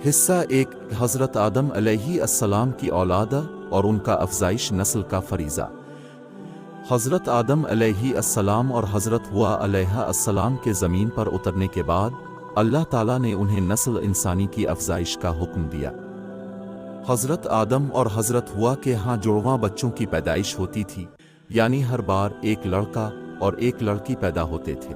حصہ ایک حضرت آدم علیہ السلام کی اولاد اور ان کا افزائش نسل کا فریضہ۔ حضرت آدم علیہ السلام اور حضرت ہوا علیہ السلام کے زمین پر اترنے کے بعد اللہ تعالیٰ نے انہیں نسل انسانی کی افزائش کا حکم دیا۔ حضرت آدم اور حضرت ہوا کے ہاں جڑواں بچوں کی پیدائش ہوتی تھی، یعنی ہر بار ایک لڑکا اور ایک لڑکی پیدا ہوتے تھے۔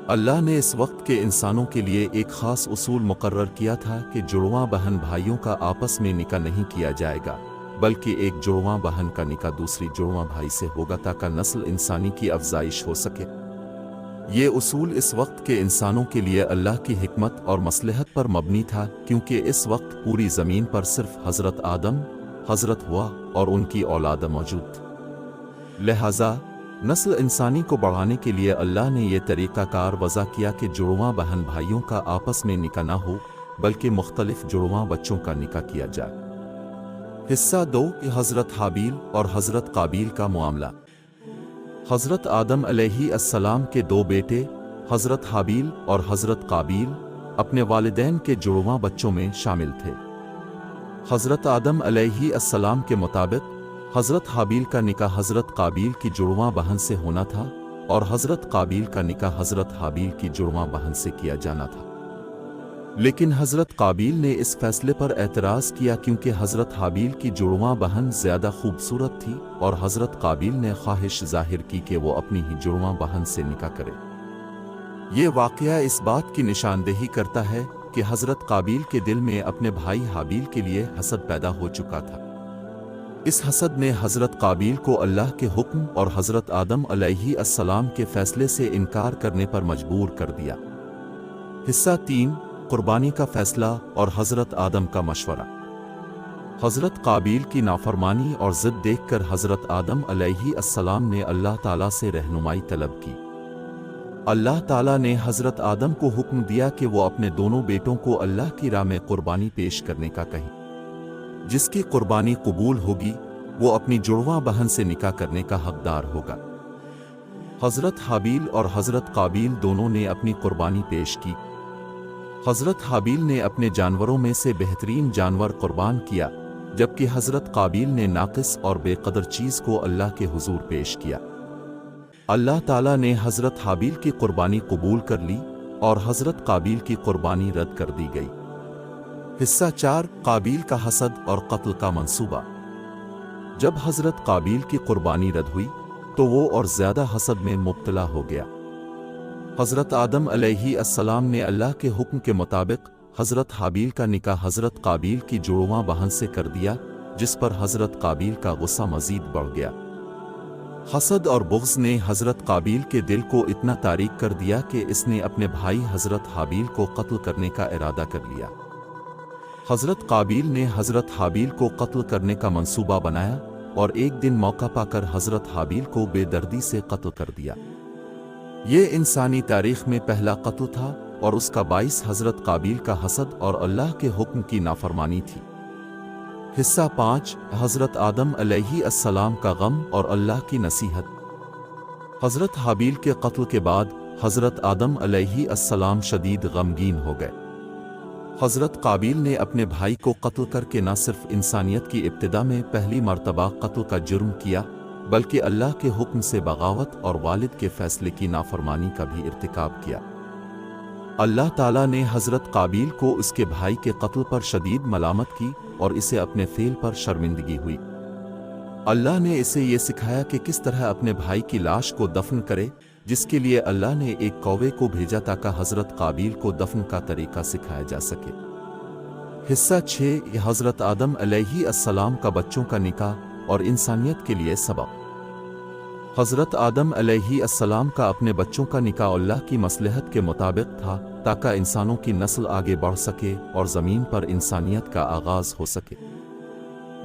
اللہ نے اس وقت کے انسانوں کے لیے ایک خاص اصول مقرر کیا تھا کہ جڑواں بہن بھائیوں کا آپس میں نکاح نہیں کیا جائے گا، بلکہ ایک جڑواں بہن کا نکاح دوسری جڑواں بھائی سے ہوگا تاکہ نسل انسانی کی افزائش ہو سکے۔ یہ اصول اس وقت کے انسانوں کے لیے اللہ کی حکمت اور مصلحت پر مبنی تھا، کیونکہ اس وقت پوری زمین پر صرف حضرت آدم، حضرت ہوا اور ان کی اولاد موجود تھی۔ لہذا نسل انسانی کو بڑھانے کے لیے اللہ نے یہ طریقہ کار وضع کیا کہ جڑواں بہن بھائیوں کا آپس میں نکاح نہ ہو، بلکہ مختلف جڑواں بچوں کا نکاح کیا جائے۔ حصہ دو، حضرت حابیل اور حضرت قابیل کا معاملہ۔ حضرت آدم علیہ السلام کے دو بیٹے حضرت حابیل اور حضرت قابیل اپنے والدین کے جڑواں بچوں میں شامل تھے۔ حضرت آدم علیہ السلام کے مطابق حضرت حابیل کا نکاح حضرت قابیل کی جڑواں بہن سے ہونا تھا، اور حضرت قابیل کا نکاح حضرت حابیل کی جڑواں بہن سے کیا جانا تھا۔ لیکن حضرت قابیل نے اس فیصلے پر اعتراض کیا، کیونکہ حضرت حابیل کی جڑواں بہن زیادہ خوبصورت تھی، اور حضرت قابیل نے خواہش ظاہر کی کہ وہ اپنی ہی جڑواں بہن سے نکاح کرے۔ یہ واقعہ اس بات کی نشاندہی کرتا ہے کہ حضرت قابیل کے دل میں اپنے بھائی حابیل کے لیے حسد پیدا ہو چکا تھا۔ اس حسد نے حضرت قابیل کو اللہ کے حکم اور حضرت آدم علیہ السلام کے فیصلے سے انکار کرنے پر مجبور کر دیا۔ حصہ تین، قربانی کا فیصلہ اور حضرت آدم کا مشورہ۔ حضرت قابیل کی نافرمانی اور ضد دیکھ کر حضرت آدم علیہ السلام نے اللہ تعالیٰ سے رہنمائی طلب کی۔ اللہ تعالیٰ نے حضرت آدم کو حکم دیا کہ وہ اپنے دونوں بیٹوں کو اللہ کی راہ میں قربانی پیش کرنے کا کہیں۔ جس کی قربانی قبول ہوگی وہ اپنی جڑواں بہن سے نکاح کرنے کا حقدار ہوگا۔ حضرت حابیل اور حضرت قابیل دونوں نے اپنی قربانی پیش کی۔ حضرت حابیل نے اپنے جانوروں میں سے بہترین جانور قربان کیا، جبکہ حضرت قابیل نے ناقص اور بے قدر چیز کو اللہ کے حضور پیش کیا۔ اللہ تعالیٰ نے حضرت حابیل کی قربانی قبول کر لی اور حضرت قابیل کی قربانی رد کر دی گئی۔ حصہ چار، قابیل کا حسد اور قتل کا منصوبہ۔ جب حضرت قابیل کی قربانی رد ہوئی تو وہ اور زیادہ حسد میں مبتلا ہو گیا۔ حضرت آدم علیہ السلام نے اللہ کے حکم کے مطابق حضرت حابیل کا نکاح حضرت قابیل کی جڑواں بہن سے کر دیا، جس پر حضرت قابیل کا غصہ مزید بڑھ گیا۔ حسد اور بغض نے حضرت قابیل کے دل کو اتنا تاریک کر دیا کہ اس نے اپنے بھائی حضرت حابیل کو قتل کرنے کا ارادہ کر لیا۔ حضرت قابیل نے حضرت حابیل کو قتل کرنے کا منصوبہ بنایا اور ایک دن موقع پا کر حضرت حابیل کو بے دردی سے قتل کر دیا۔ یہ انسانی تاریخ میں پہلا قتل تھا اور اس کا باعث حضرت قابیل کا حسد اور اللہ کے حکم کی نافرمانی تھی۔ حصہ پانچ، حضرت آدم علیہ السلام کا غم اور اللہ کی نصیحت۔ حضرت حابیل کے قتل کے بعد حضرت آدم علیہ السلام شدید غمگین ہو گئے۔ حضرت قابیل نے اپنے بھائی کو قتل کر کے نہ صرف انسانیت کی ابتدا میں پہلی مرتبہ قتل کا جرم کیا، بلکہ اللہ کے حکم سے بغاوت اور والد کے فیصلے کی نافرمانی کا بھی ارتکاب کیا۔ اللہ تعالیٰ نے حضرت قابیل کو اس کے بھائی کے قتل پر شدید ملامت کی اور اسے اپنے فعل پر شرمندگی ہوئی۔ اللہ نے اسے یہ سکھایا کہ کس طرح اپنے بھائی کی لاش کو دفن کرے، جس کے لیے اللہ نے ایک کوے کو بھیجا تاکہ حضرت قابیل کو دفن کا طریقہ سکھایا جا سکے۔ حصہ 6، یہ حضرت آدم علیہ السلام کا بچوں کا نکاح اور انسانیت کے لیے سبب۔ حضرت آدم علیہ السلام کا اپنے بچوں کا نکاح اللہ کی مصلحت کے مطابق تھا تاکہ انسانوں کی نسل آگے بڑھ سکے اور زمین پر انسانیت کا آغاز ہو سکے۔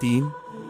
3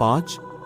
5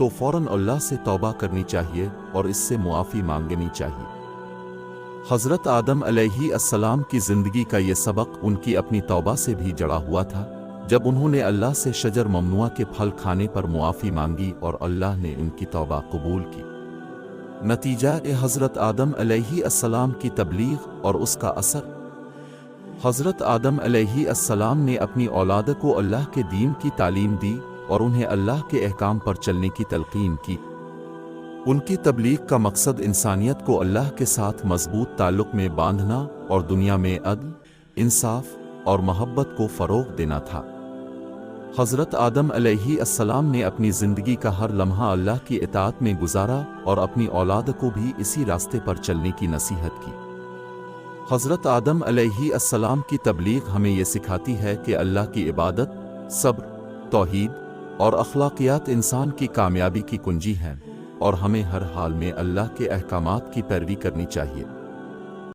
تو فوراً اللہ سے توبہ کرنی چاہیے اور اس سے معافی مانگنی چاہیے۔ حضرت آدم علیہ السلام کی زندگی کا یہ سبق ان کی اپنی توبہ سے بھی جڑا ہوا تھا، جب انہوں نے اللہ سے شجر ممنوع کے پھل کھانے پر معافی مانگی اور اللہ نے ان کی توبہ قبول کی۔ نتیجہ حضرت آدم علیہ السلام کی تبلیغ اور اس کا اثر۔ حضرت آدم علیہ السلام نے اپنی اولاد کو اللہ کے دین کی تعلیم دی اور انہیں اللہ کے احکام پر چلنے کی تلقین کی۔ ان کی تبلیغ کا مقصد انسانیت کو اللہ کے ساتھ مضبوط تعلق میں باندھنا اور دنیا میں عدل، انصاف اور محبت کو فروغ دینا تھا۔ حضرت آدم علیہ السلام نے اپنی زندگی کا ہر لمحہ اللہ کی اطاعت میں گزارا اور اپنی اولاد کو بھی اسی راستے پر چلنے کی نصیحت کی۔ حضرت آدم علیہ السلام کی تبلیغ ہمیں یہ سکھاتی ہے کہ اللہ کی عبادت، صبر، توحید اور اخلاقیات انسان کی کامیابی کی کنجی ہیں، اور ہمیں ہر حال میں اللہ کے احکامات کی پیروی کرنی چاہیے۔